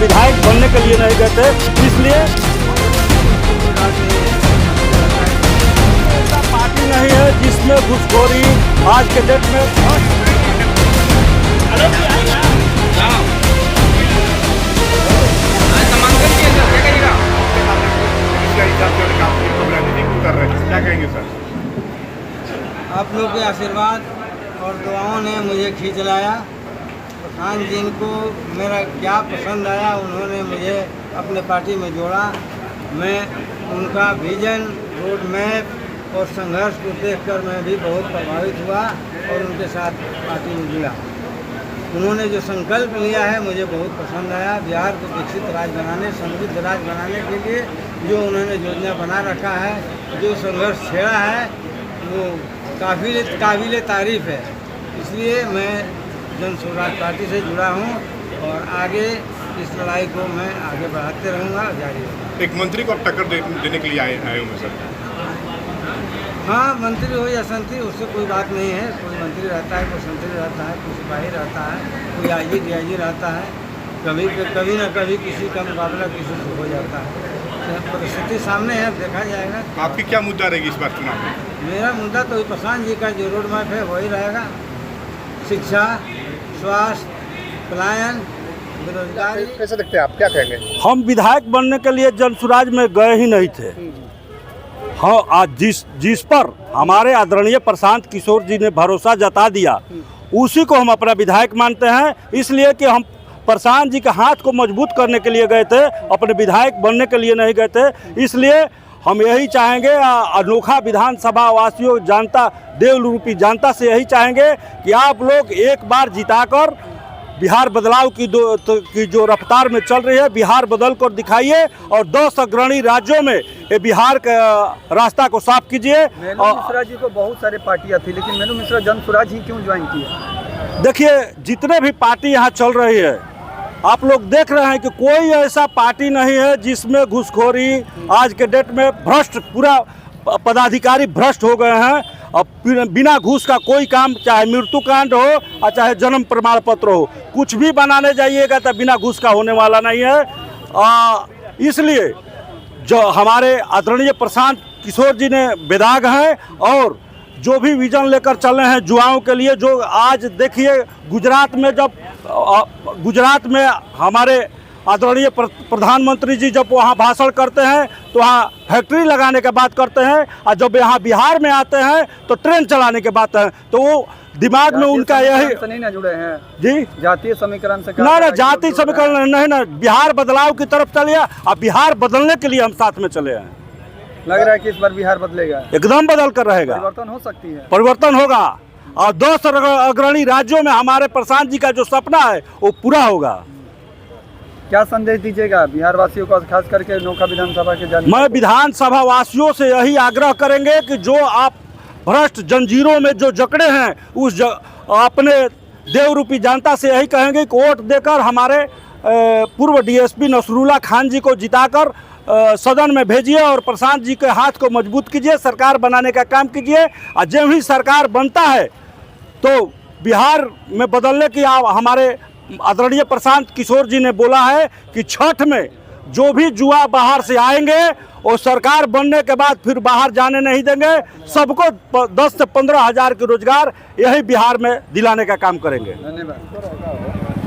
विधायक बनने के लिए नहीं गए थे। इसलिए ऐसा पार्टी नहीं है जिसमें घूसखोरी आज के डेट में क्या कहेंगे सर? आप लोग के आशीर्वाद और दुआओं ने मुझे खींच लाया। प्रधान जी को मेरा क्या पसंद आया, उन्होंने मुझे अपने पार्टी में जोड़ा। मैं उनका विजन, रोड मैप और संघर्ष को देखकर मैं भी बहुत प्रभावित हुआ और उनके साथ पार्टी में जुड़ा। उन्होंने जो संकल्प लिया है मुझे बहुत पसंद आया। बिहार को विकसित राज्य बनाने, समृद्ध राज्य बनाने के लिए जो उन्होंने योजना बना रखा है, जो संघर्ष छेड़ा है, वो काबिल तारीफ़ है। इसलिए मैं जन स्वराज पार्टी से जुड़ा हूँ और आगे इस लड़ाई को मैं आगे बढ़ाते रहूँगा, जारी रहूँगा। एक मंत्री को टक्कर देने के लिए आए हूँ सर। हाँ, मंत्री हो या संतरी, उससे कोई बात नहीं है। कोई मंत्री रहता है, कोई संतरी रहता है, कोई सिपाही रहता है, कोई आईजी डीआईजी रहता है। कभी न कभी किसी का मुकाबला किसी से हो जाता है। परिस्थिति सामने है, देखा जाएगा। आपकी क्या मुद्दा रहेगी इस बार चुनाव में? मेरा मुद्दा तो प्रशांत जी का जो रोड मैप है वही रहेगा। शिक्षा, स्वास्थ्य, पलायन, बेरोजगारी। कैसे देखते हैं आप, क्या कहेंगे? हम विधायक बनने के लिए जनसुराज में गए ही नहीं थे। हाँ, आज जिस पर हमारे आदरणीय प्रशांत किशोर जी ने भरोसा जता दिया, उसी को हम अपना विधायक मानते हैं। इसलिए कि हम प्रशांत जी के हाथ को मजबूत करने के लिए गए थे, अपने विधायक बनने के लिए नहीं गए थे। इसलिए हम यही चाहेंगे, अनोखा विधानसभा वासियों, जनता, देवरूपी जनता से यही चाहेंगे कि आप लोग एक बार जिताकर बिहार बदलाव की जो रफ्तार में चल रही है, बिहार बदल कर दिखाइए और 10 अग्रणी राज्यों में ये बिहार का रास्ता को साफ कीजिए। मेनू मिश्रा जी को बहुत सारे पार्टियां थी, लेकिन मेनू मिश्रा जन स्वराज ही क्यों ज्वाइन किया? देखिए, जितने भी पार्टी यहाँ चल रही है, आप लोग देख रहे हैं कि कोई ऐसा पार्टी नहीं है जिसमें घूसखोरी आज के डेट में भ्रष्ट, पूरा पदाधिकारी भ्रष्ट हो गए हैं। अब बिना घूस का कोई काम, चाहे मृत्यु कांड हो और चाहे जन्म प्रमाण पत्र हो, कुछ भी बनाने जाइएगा तो बिना घूस का होने वाला नहीं है। इसलिए जो हमारे आदरणीय प्रशांत किशोर जी ने बेदाग हैं और जो भी विजन लेकर चले हैं युवाओं के लिए, जो आज देखिए गुजरात में हमारे आदरणीय प्रधानमंत्री जी जब वहाँ भाषण करते हैं तो वहाँ फैक्ट्री लगाने की बात करते हैं, और जब यहाँ बिहार में आते हैं तो ट्रेन चलाने की बात है। तो वो दिमाग में उनका यही नहीं ना जुड़े हैं जी, जातीय समीकरण से। ना जातीय समीकरण नहीं, ना बिहार बदलाव की तरफ चलिए, और बिहार बदलने के लिए हम साथ में चले हैं। लग रहा है कि इस बार बिहार बदलेगा, एकदम बदल कर रहेगा, परिवर्तन हो सकती है, परिवर्तन होगा और 10 अग्रणी राज्यों में हमारे प्रशांत जी का जो सपना है वो पूरा होगा। क्या संदेश दीजिएगा बिहार वासियों को, खास करके अनोखा विधानसभा के जाने? मैं विधानसभा वासियों से यही आग्रह करेंगे कि जो आप भ्रष्ट जंजीरों में जो जकड़े हैं, अपने देवरूपी जनता से यही कहेंगे कि वोट देकर हमारे पूर्व डीएसपी नसरुल्लाह खान जी को जिताकर सदन में भेजिए और प्रशांत जी के हाथ को मजबूत कीजिए, सरकार बनाने का काम कीजिए। और जब ही सरकार बनता है तो बिहार में बदलने की हमारे आदरणीय प्रशांत किशोर जी ने बोला है कि छठ में जो भी युवा बाहर से आएंगे और सरकार बनने के बाद फिर बाहर जाने नहीं देंगे, सबको 10 से 15 हज़ार के रोजगार यही बिहार में दिलाने का काम करेंगे। धन्यवाद।